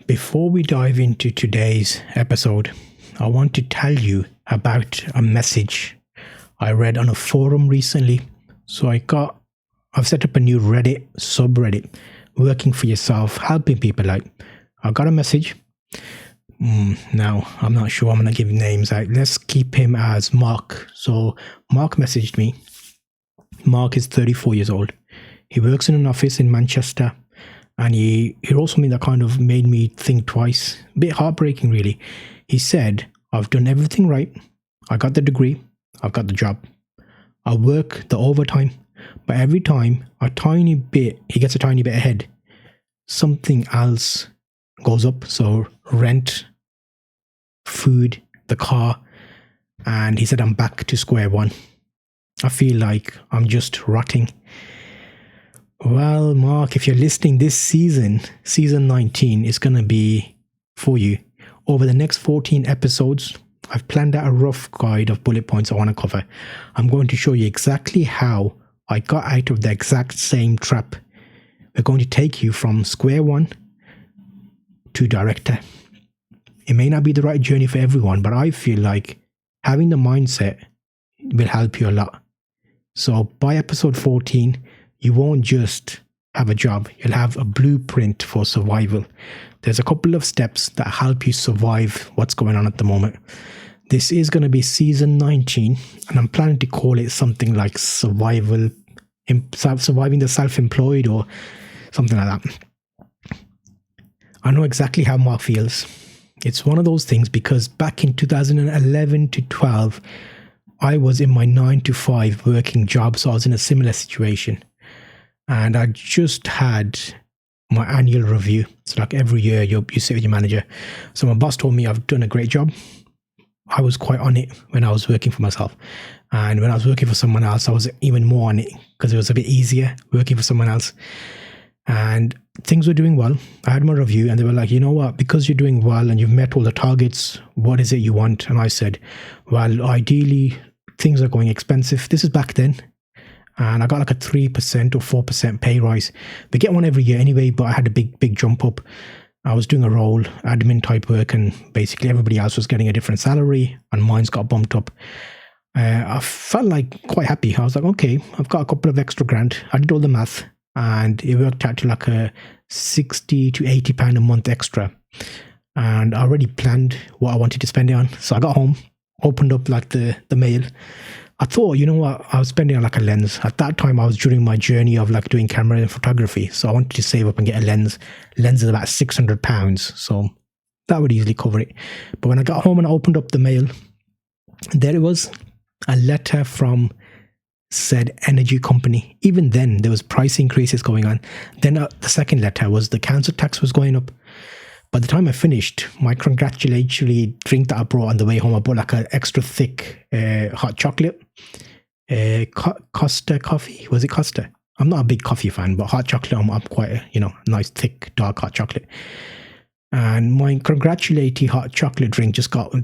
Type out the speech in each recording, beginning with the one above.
Before we dive into today's episode, I want to tell you about a message I read on a forum recently. So I've set up a new Reddit subreddit, working for yourself, helping people out. I got a message. Now, I'm not sure I'm going to give names out. Let's keep him as Mark. So Mark messaged me. Mark is 34 years old. He works in an office in Manchester. And he wrote something that kind of made me think twice. A bit heartbreaking, really. He said, I've done everything right. I got the degree. I've got the job. I work the overtime. But every time, he gets a tiny bit ahead, something else goes up. So rent, food, the car. And he said, I'm back to square one. I feel like I'm just rotting. Well, Mark, if you're listening, this season 19 is going to be for you. Over the next 14 episodes, I've planned out a rough guide of bullet points I want to cover. I'm going to show you exactly how I got out of the exact same trap. We're going to take you from square one to director. It may not be the right journey for everyone, but I feel like having the mindset will help you a lot. So by episode 14, you won't just have a job, you'll have a blueprint for survival. There's a couple of steps that help you survive what's going on at the moment. This is going to be season 19, and I'm planning to call it something like surviving the self-employed or something like that. I know exactly how Mark feels. It's one of those things because back in 2011 to 12, I was in my 9-to-5 working job, so I was in a similar situation. And I just had my annual review. So like every year you sit with your manager. So my boss told me I've done a great job. I was quite on it when I was working for myself. And when I was working for someone else, I was even more on it because it was a bit easier working for someone else. And things were doing well. I had my review and they were like, you know what, because you're doing well and you've met all the targets, what is it you want? And I said, well, ideally, things are going expensive. This is back then. And I got like a 3% or 4% pay rise. We get one every year anyway, but I had a big jump up. I was doing a role, admin type work, and basically everybody else was getting a different salary and mine's got bumped up. I felt like quite happy. I was like, okay, I've got a couple of extra grand. I did all the math and it worked out to like a 60 to 80 pound a month extra. And I already planned what I wanted to spend it on. So I got home, opened up like the mail. I thought, you know what, I was spending on like a lens. At that time, I was during my journey of like doing camera and photography. So I wanted to save up and get a lens. Lens is about £600. So that would easily cover it. But when I got home and I opened up the mail, there it was, a letter from said energy company. Even then, there was price increases going on. Then the second letter was the council tax was going up. By the time I finished, my congratulatory drink that I brought on the way home, I bought like an extra thick hot chocolate. Costa coffee. Was it Costa? I'm not a big coffee fan, but hot chocolate, I'm quite a, nice, thick, dark hot chocolate. And my congratulatory hot chocolate drink just got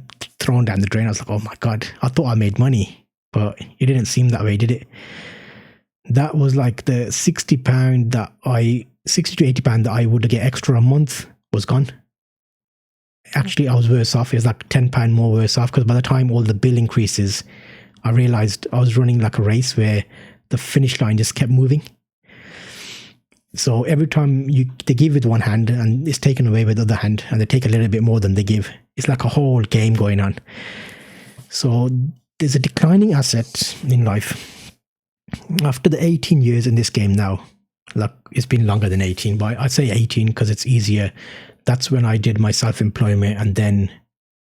thrown down the drain. I was like, oh my God, I thought I made money, but it didn't seem that way, did it? That was like the £60 to £80 that I would get extra a month was gone. Actually, I was worse off. It was like £10 more worse off because by the time all the bill increases, I realized I was running like a race where the finish line just kept moving. So every time they give with one hand and it's taken away with the other hand, and they take a little bit more than they give. It's like a whole game going on. So there's a declining asset in life. After the 18 years in this game now, like it's been longer than 18, but I'd say 18 because it's easier. That's when I did my self-employment and then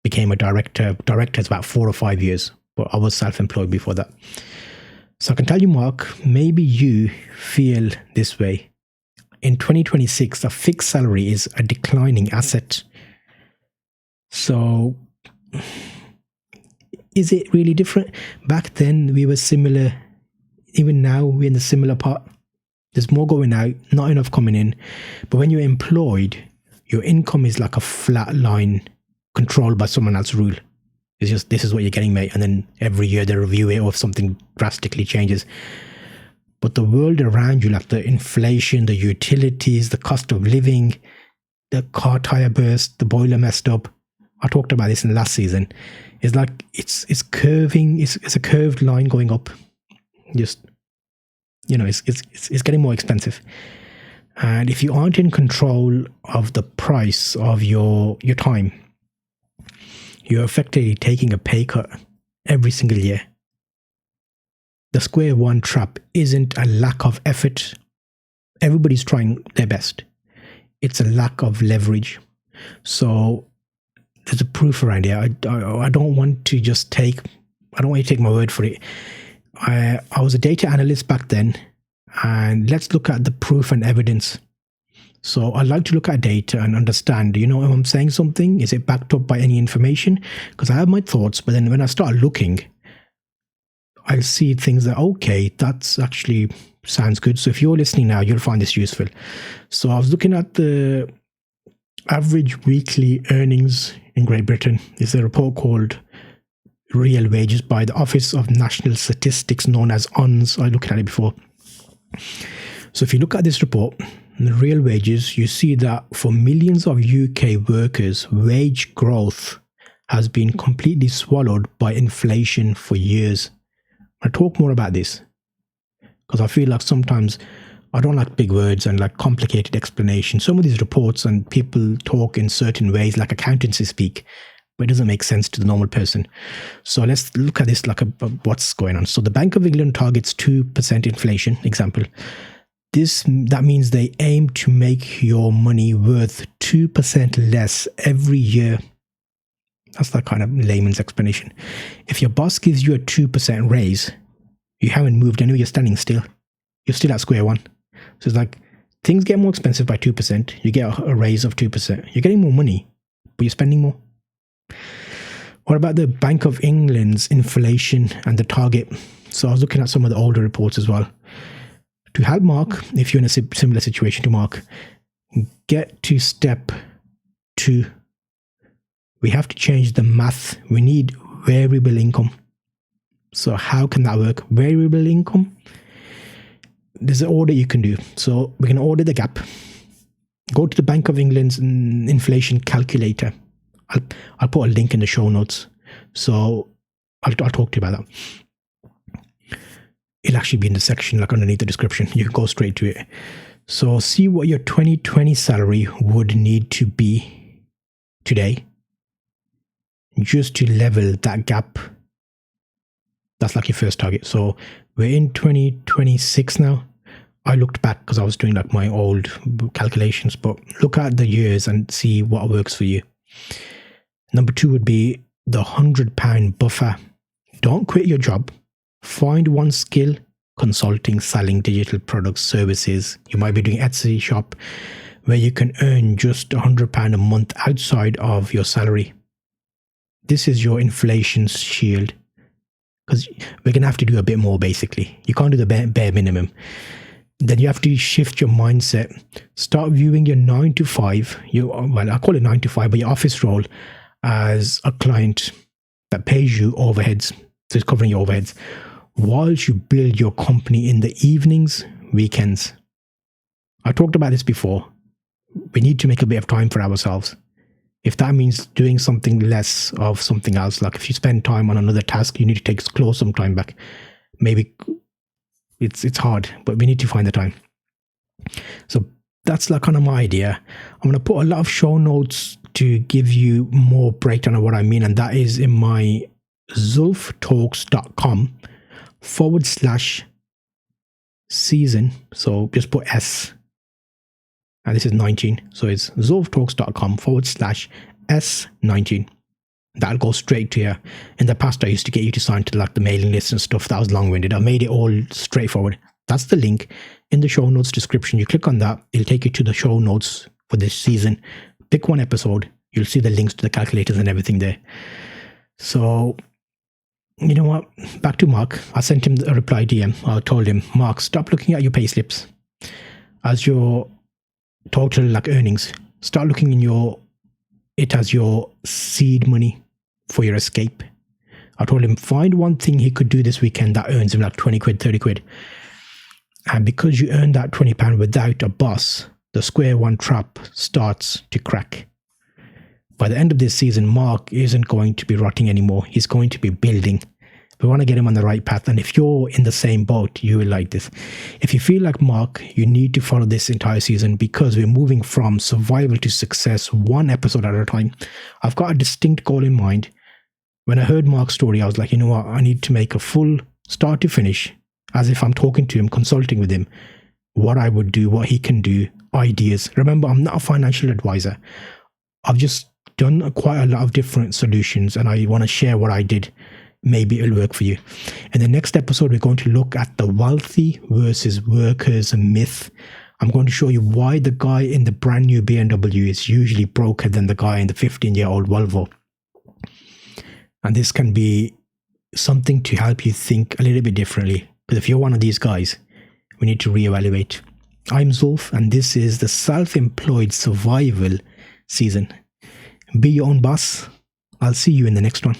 became a director. Director is about 4 or 5 years, but I was self-employed before that. So I can tell you, Mark, maybe you feel this way. In 2026, a fixed salary is a declining asset. So is it really different? Back then, we were similar. Even now, we're in the similar part. There's more going out, not enough coming in. But when you're employed, your income is like a flat line controlled by someone else's rule. It's just, this is what you're getting, mate. And then every year they review it or if something drastically changes. But the world around you, like the inflation, the utilities, the cost of living, the car tire burst, the boiler messed up. I talked about this in the last season. It's like it's curving. It's a curved line going up. Just, it's getting more expensive. And if you aren't in control of the price of your time, you're effectively taking a pay cut every single year. The square one trap isn't a lack of effort. Everybody's trying their best. It's a lack of leverage. So there's a proof around here. I don't want to just take my word for it. I was a data analyst back then, and let's look at the proof and evidence. So I like to look at data and understand, if I'm saying something, is it backed up by any information? Because I have my thoughts, but then when I start looking, I'll see things that, okay, that's actually sounds good. So if you're listening now, you'll find this useful. So I was looking at the average weekly earnings in Great Britain. There's a report called Real Wages by the Office of National Statistics, known as ONS. I looked at it before. So if you look at this report, the real wages, you see that for millions of UK workers, wage growth has been completely swallowed by inflation for years. I'll talk more about this because I feel like sometimes I don't like big words and like complicated explanations. Some of these reports and people talk in certain ways like accountancy speak, but it doesn't make sense to the normal person. So let's look at this like what's going on. So the Bank of England targets 2% inflation, example. That means they aim to make your money worth 2% less every year. That's that kind of layman's explanation. If your boss gives you a 2% raise, you haven't moved anywhere, you're standing still. You're still at square one. So it's like things get more expensive by 2%. You get a raise of 2%. You're getting more money, but you're spending more. What about the Bank of England's inflation and the target? So I was looking at some of the older reports as well. To help Mark, if you're in a similar situation to Mark, get to step 2. We have to change the math. We need variable income. So how can that work? Variable income? There's an order you can do. So we're going to order the gap. Go to the Bank of England's inflation calculator. I'll put a link in the show notes. So I'll talk to you about that. It'll actually be in the section like underneath the description. You can go straight to it. So see what your 2020 salary would need to be today just to level that gap. That's like your first target. So we're in 2026 now. I looked back because I was doing like my old calculations, but look at the years and see what works for you. Number 2 would be the £100 buffer. Don't quit your job. Find one skill, consulting, selling digital products, services. You might be doing Etsy shop where you can earn just £100 a month outside of your salary. This is your inflation shield because we're going to have to do a bit more basically. You can't do the bare minimum. Then you have to shift your mindset. Start viewing your 9 to 5, I call it 9 to 5, but your office role as a client that pays you overheads. So it's covering your overheads. Whilst you build your company in the evenings, weekends. I talked about this before. We need to make a bit of time for ourselves. If that means doing something less of something else, like if you spend time on another task, you need to close some time back. Maybe it's hard, but we need to find the time. So that's like kind of my idea. I'm going to put a lot of show notes to give you more breakdown of what I mean, and that is in my zulftalks.com/season. So just put S. And this is 19. So it's zulftalks.com/S19. That'll go straight to you. In the past, I used to get you to sign to like the mailing list and stuff. That was long-winded. I made it all straightforward. That's the link in the show notes description. You click on that, it'll take you to the show notes for this season. Pick one episode. You'll see the links to the calculators and everything there. So, you know what? Back to Mark. I sent him a reply DM. I told him, Mark, stop looking at your pay slips as your total like earnings. Start looking in it as your seed money for your escape. I told him find one thing he could do this weekend that earns him like 20 quid, 30 quid. And because you earn that £20 without a boss, the square one trap starts to crack. By the end of this season, Mark isn't going to be rotting anymore. He's going to be building. We want to get him on the right path. And if you're in the same boat, you will like this. If you feel like Mark, you need to follow this entire season because we're moving from survival to success one episode at a time. I've got a distinct goal in mind. When I heard Mark's story, I was like, you know what? I need to make a full start to finish, as if I'm talking to him, consulting with him, what I would do, what he can do, ideas. Remember, I'm not a financial advisor. I've just done quite a lot of different solutions and I want to share what I did. Maybe it'll work for you. In the next episode, we're going to look at the wealthy versus workers myth. I'm going to show you why the guy in the brand new BMW is usually broker than the guy in the 15-year-old Volvo. And this can be something to help you think a little bit differently. Because if you're one of these guys, we need to reevaluate. I'm Zulf, and this is the self-employed survival season. Be your own boss. I'll see you in the next one.